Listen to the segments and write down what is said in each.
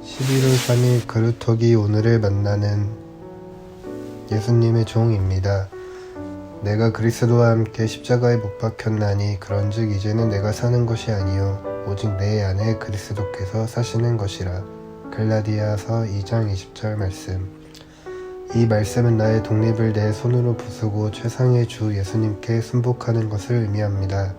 11월 3일 그루터기 오늘을 만나는 예수님의 종입니다. 내가 그리스도와 함께 십자가에 못 박혔나니 그런즉 이제는 내가 사는 것이 아니요 오직 내 안에 그리스도께서 사시는 것이라. 갈라디아서 2장 20절 말씀. 이 말씀은 나의 독립을 내 손으로 부수고 최상의 주 예수님께 순복하는 것을 의미합니다.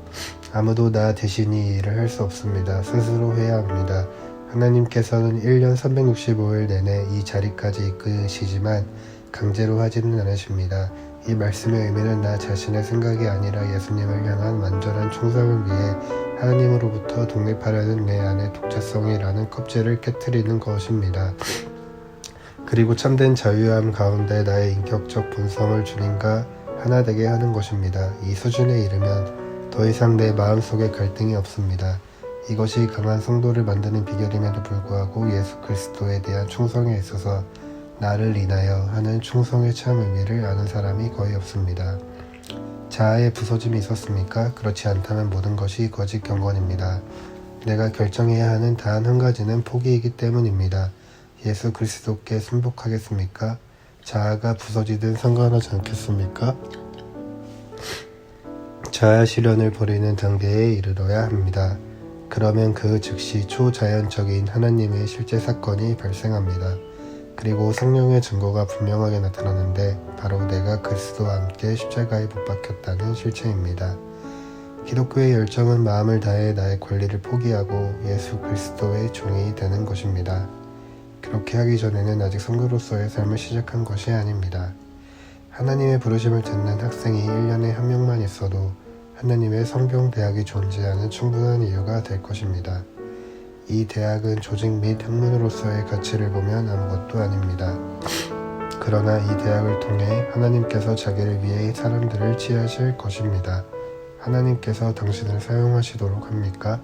아무도 나 대신 이 일을 할 수 없습니다. 스스로 해야 합니다. 하나님께서는 1년 365일 내내 이 자리까지 이끄시지만 강제로 하지는 않으십니다. 이 말씀의 의미는 나 자신의 생각이 아니라 예수님을 향한 완전한 충성을 위해 하나님으로부터 독립하려는 내 안의 독자성이라는 껍질을 깨트리는 것입니다. 그리고 참된 자유함 가운데 나의 인격적 본성을 주님과 하나 되게 하는 것입니다. 이 수준에 이르면 더 이상 내 마음속에 갈등이 없습니다. 이것이 강한 성도를 만드는 비결임에도 불구하고 예수 그리스도에 대한 충성에 있어서 나를 인하여 하는 충성의 참 의미를 아는 사람이 거의 없습니다. 자아의 부서짐이 있었습니까? 그렇지 않다면 모든 것이 거짓 경건입니다. 내가 결정해야 하는 단 한 가지는 포기이기 때문입니다. 예수 그리스도께 순복하겠습니까? 자아가 부서지든 상관하지 않겠습니까? 자아 실현을 버리는 단계에 이르러야 합니다. 그러면 그 즉시 초자연적인 하나님의 실제 사건이 발생합니다. 그리고 성령의 증거가 분명하게 나타나는데 바로 내가 그리스도와 함께 십자가에 못 박혔다는 실체입니다. 기독교의 열정은 마음을 다해 나의 권리를 포기하고 예수 그리스도의 종이 되는 것입니다. 그렇게 하기 전에는 아직 성도로서의 삶을 시작한 것이 아닙니다. 하나님의 부르심을 듣는 학생이 1년에 한 명만 있어도 하나님의 성경대학이 존재하는 충분한 이유가 될 것입니다. 이 대학은 조직 및 학문으로서의 가치를 보면 아무것도 아닙니다. 그러나 이 대학을 통해 하나님께서 자기를 위해 사람들을 취하실 것입니다. 하나님께서 당신을 사용하시도록 합니까?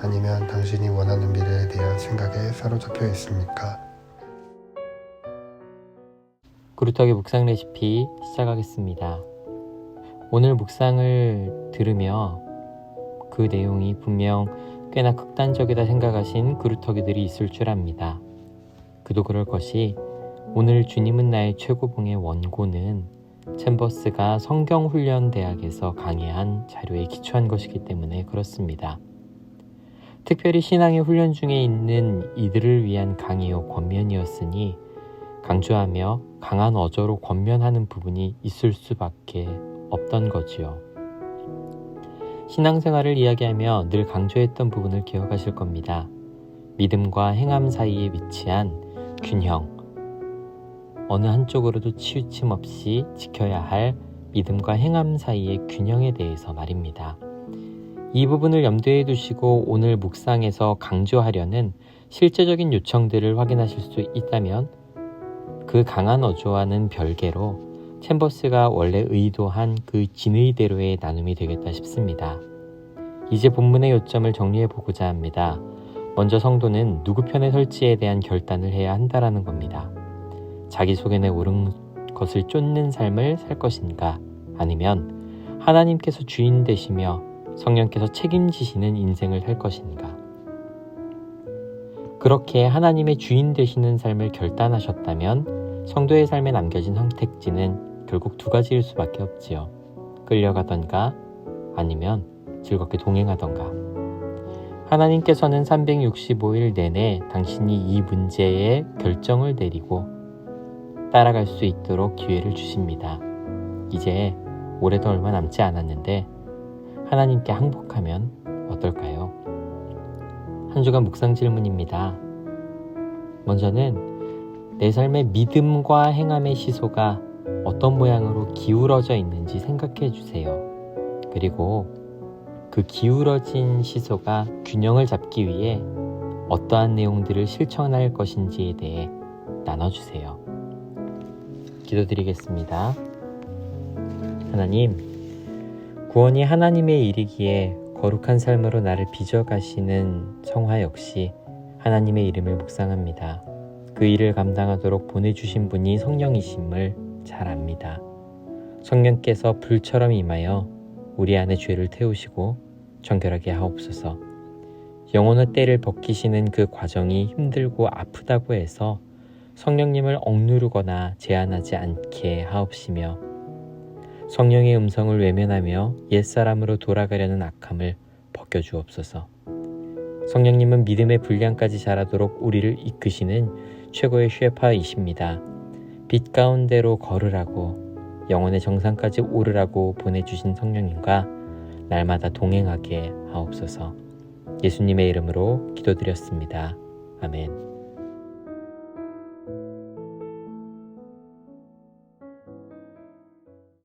아니면 당신이 원하는 미래에 대한 생각에 사로잡혀 있습니까? 그루터기 묵상 레시피 시작하겠습니다. 오늘 묵상을 들으며 그 내용이 분명 꽤나 극단적이다 생각하신 그루터기들이 있을 줄 압니다. 그도 그럴 것이 오늘 주님은 나의 최고봉의 원고는 챔버스가 성경훈련대학에서 강의한 자료에 기초한 것이기 때문에 그렇습니다. 특별히 신앙의 훈련 중에 있는 이들을 위한 강의요 권면이었으니 강조하며 강한 어조로 권면하는 부분이 있을 수밖에 없던 거지요. 신앙생활을 이야기하며 늘 강조했던 부분을 기억하실 겁니다. 믿음과 행함 사이에 위치한 균형, 어느 한쪽으로도 치우침 없이 지켜야 할 믿음과 행함 사이의 균형에 대해서 말입니다. 이 부분을 염두에 두시고 오늘 묵상에서 강조하려는 실제적인 요청들을 확인하실 수 있다면 그 강한 어조와는 별개로 챔버스가 원래 의도한 그 진의대로의 나눔이 되겠다 싶습니다. 이제 본문의 요점을 정리해 보고자 합니다. 먼저 성도는 누구 편에 설지에 대한 결단을 해야 한다라는 겁니다. 자기 속에 옳은 것을 쫓는 삶을 살 것인가, 아니면 하나님께서 주인 되시며 성령께서 책임지시는 인생을 살 것인가. 그렇게 하나님의 주인 되시는 삶을 결단하셨다면 성도의 삶에 남겨진 선택지는 결국 두 가지일 수밖에 없지요. 끌려가던가 아니면 즐겁게 동행하던가. 하나님께서는 365일 내내 당신이 이 문제에 결정을 내리고 따라갈 수 있도록 기회를 주십니다. 이제 올해도 얼마 남지 않았는데 하나님께 항복하면 어떨까요? 한 주간 묵상 질문입니다. 먼저는 내 삶의 믿음과 행함의 시소가 어떤 모양으로 기울어져 있는지 생각해 주세요. 그리고 그 기울어진 시소가 균형을 잡기 위해 어떠한 내용들을 실천할 것인지에 대해 나눠주세요. 기도드리겠습니다. 하나님, 구원이 하나님의 일이기에 거룩한 삶으로 나를 빚어가시는 성화 역시 하나님의 이름을 묵상합니다. 그 일을 감당하도록 보내주신 분이 성령이심을 잘 압니다. 성령께서 불처럼 임하여 우리 안에 죄를 태우시고 정결하게 하옵소서. 영혼의 떼를 벗기시는 그 과정이 힘들고 아프다고 해서 성령님을 억누르거나 제한하지 않게 하옵시며 성령의 음성을 외면하며 옛사람으로 돌아가려는 악함을 벗겨주옵소서. 성령님은 믿음의 분량까지 자라도록 우리를 이끄시는 최고의 셰파이십니다. 빛 가운데로 걸으라고 영혼의 정상까지 오르라고 보내주신 성령님과 날마다 동행하게 하옵소서. 예수님의 이름으로 기도드렸습니다. 아멘.